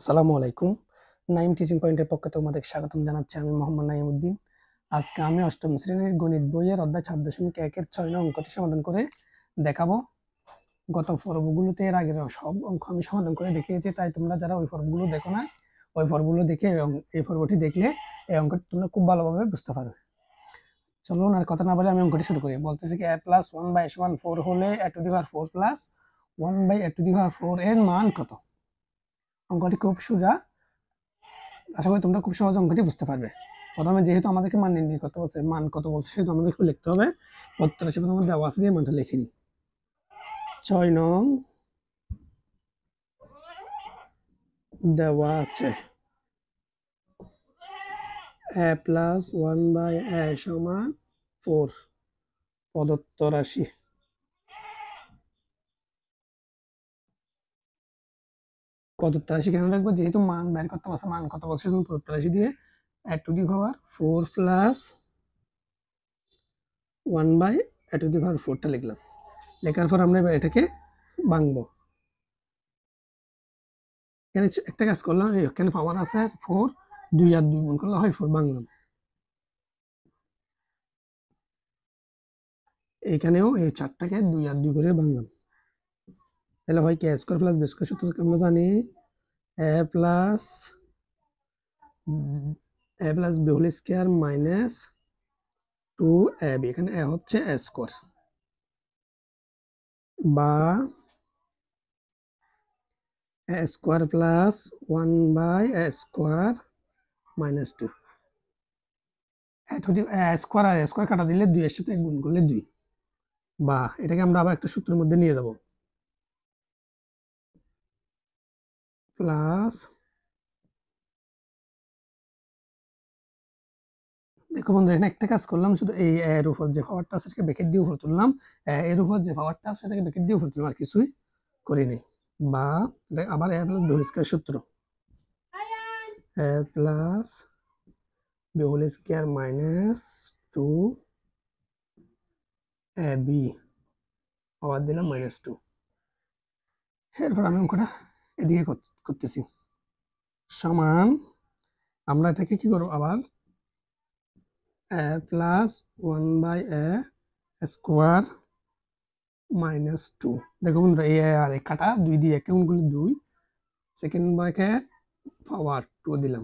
আসসালামু আলাইকুম। নাইম টিচিং পয়েন্টের পক্ষ থেকে তোমাদের স্বাগতম জানাচ্ছি। আমি মোহাম্মদ নাইম উদ্দিন। আজকে আমি অষ্টম শ্রেণীর গণিত বইয়ের অধ্যায় 4.1-এর 6 নং অঙ্কটি সমাধান করে দেখাবো। গত পর্বগুলোতে এর আগের সব অঙ্ক আমি সমাধান করে দেখিয়েছি, তাই তোমরা যারা ওই পর্বগুলো দেখো না, ওই পর্বগুলো দেখে এবং এই পর্বটি দেখলে এই অঙ্কটি তোমরা খুব ভালোভাবে বুঝতে পারবে। চলুন আর কথা না বলে আমি অঙ্কটি শুরু করি। বলতেছি কি a + 1/4 হলে a to the power 4 + 1/a to the power 4 এর মান কত? অঙ্কটি খুব সোজা, আশা করি তোমরা খুব সহজ অঙ্কটি বুঝতে পারবে। প্রথমে যেহেতু আমাদেরকে মান নির্ণয় করতে বলছে, মান কত বলছে সেহেতু আমাদেরকে লিখতে হবে। প্রত্যেক রাশি প্রথমে দেওয়া আছে দিয়ে মানটা লিখে নিই। 6 নং দেওয়া আছে a + 1/a = 4 প্রদত্ত রাশি। প্রদত্ত রাশি কেন রাখবো? যেহেতু মান বের করতে বলছে, মান কত বলছে সেজন্য প্রদত্ত রাশি দিয়ে a to the power 4 + 1/a to the power 4টা লিখলাম। লেখার পর আমরা এটাকে ভাঙবো। এখানে একটা কাজ করলাম, এখানে পাওয়ার আছে 4, 2 আর 2 গুণ করলে হয় 4, ভাঙলাম। এখানেও এই 4টাকে 2 আর 2 করে ভাঙলাম। তাহলে হয় কি a² + b² সূত্র আমরা জানি a + b² - 2ab। এখানে a হচ্ছে a² বা a² + 1/a² - 2। a² আর a² কাটা দিলে 2 এর সাথে গুণ করলে 2, বা এটাকে আমরা আবার একটা সূত্রের মধ্যে নিয়ে যাব। প্লাস, দেখো বন্ধু, এখানে একটা কাজ করলাম, শুধু এই এর উপর যে পাওয়ারটা আছে সেটাকে ব্র্যাকেট দিয়ে উপরে তুললাম, এর উপর যে পাওয়ারটা আছে সেটাকে ব্র্যাকেট দিয়ে উপরে তুললাম, আর কিছুই করিনি। বা আবার a + b² সূত্র, a + b² - 2ab পাওয়ার দিলাম -2। এরপর আমি অঙ্কটা এদিকে করতেছি। সমান, আমরা এটাকে কি করবো আবার a + 1/a² - 2। দেখো বন্ধুরা, এই আর এই কাটা 2 দিয়ে একে গুণ করলে 2, সেকেন্ড ব্র্যাকেট পাওয়ার 2 দিলাম।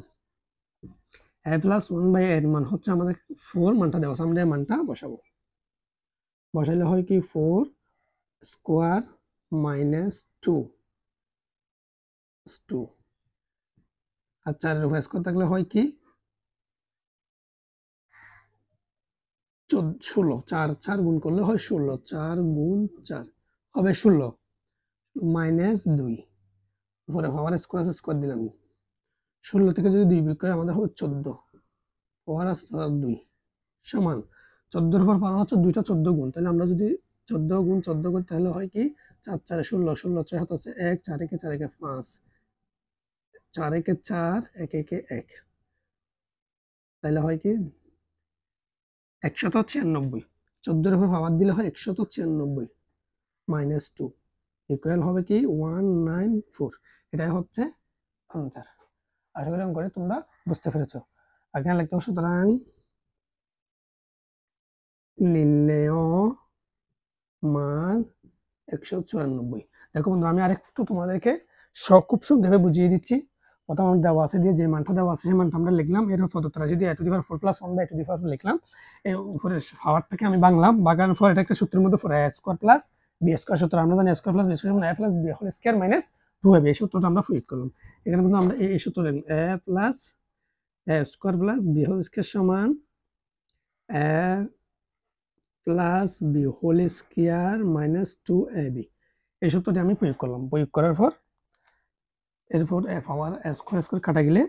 a + 1/a এর মান হচ্ছে আমাদের 4, মানটা দেওয়া আছে, আমরা এই মানটা বসাবো। বসাইলে হয় কি 4² - 2 আর 4 এর উপর স্কোয়ার থাকলে হয় কি 16, 4 গুণ করলে হয় 16, 4 গুণ 4 হবে 16 -2, উপরে পাওয়ার স্কোয়ার দিলাম। 16 থেকে যদি 2 বিয়োগ করে আমাদের হবে 14, পাওয়ার আছে 2 সমান 14 পর পাওয়ার হচ্ছে 2টা 14 গুণ। তাহলে আমরা যদি 14 গুণ 14 করি তাহলে হয় কি 4 4 16, 16 6 হাতে আছে 1, 4 একে 4 একে 5, 4 একে 4, 1 একে 1, তাহলে হয় কি 196। 14 উপর পাওয়ার দিলে হয় 196 -2 ইকুয়াল হবে কি 194। এটাই হচ্ছে আনসার। আশা করি অঙ্কটি তোমরা বুঝতে পেরেছো। এখানে লিখতে হবে সুতরাং নির্ণেয় মান 194। দেখো বন্ধু, আমি আরেকটু তোমাদেরকে খুব সংক্ষেপে বুঝিয়ে দিচ্ছি। প্রথম দেওয়া আছে দিয়ে যে মানটা দেওয়া আছে সেই মানটা আমরা লিখলাম, এর প্রদত্ত রাশি দিয়ে a to the power 4 + 1/a to the power 4 লিখলাম। এই উপরের পাওয়ারটাকে আমি ভাঙলাম, ভাঙানোর পর এটা একটা সূত্রের মধ্যে a² + b² সূত্র, আমরা জানি a² + b² সমান a + b² - 2ab। এই সূত্রটা আমরা প্রয়োগ করলাম। এখানে কিন্তু আমরা এই সূত্র লিখলাম a + a² + b² সমান a + b² - 2ab। এই সূত্রটি আমি প্রয়োগ করলাম। প্রয়োগ করার পর এরপর পাওয়ার স্কোয়ার কাটা গেলে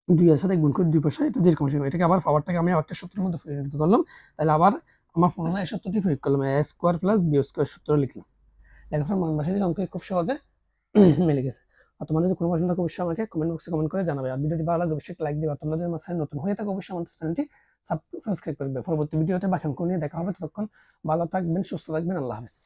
2 এর সাথে গুণ করে 2 বসাই, এটা যেরকম সেরকম। এটাকে আবার পাওয়ারটাকে আমি একটা সূত্রের মধ্যে পরিণত করলাম। তাহলে আবার আমার পুনরায় এই সূত্রটি প্রয়োগ করলাম, a² + b² সূত্র লিখলাম। লেখার পর মান বসাই দিলে অঙ্ক খুব সহজে মিলে গেছে। আর তোমাদের যদি কোনো প্রশ্ন থাকে অবশ্যই আমাকে কমেন্ট বক্সে কমেন্ট করে জানাবে। আর ভিডিওটি ভালো লাগলে অবশ্যই লাইক দিবা। তোমরা যদি আমার চ্যানেল নতুন হয়ে থাকো অবশ্যই আমার চ্যানেলটি সাবস্ক্রাইব করবে। পরবর্তী ভিডিওতে বাকি অঙ্ক নিয়ে দেখা হবে। ততক্ষণ ভালো থাকবেন, সুস্থ থাকবেন। আল্লাহ হাফেজ।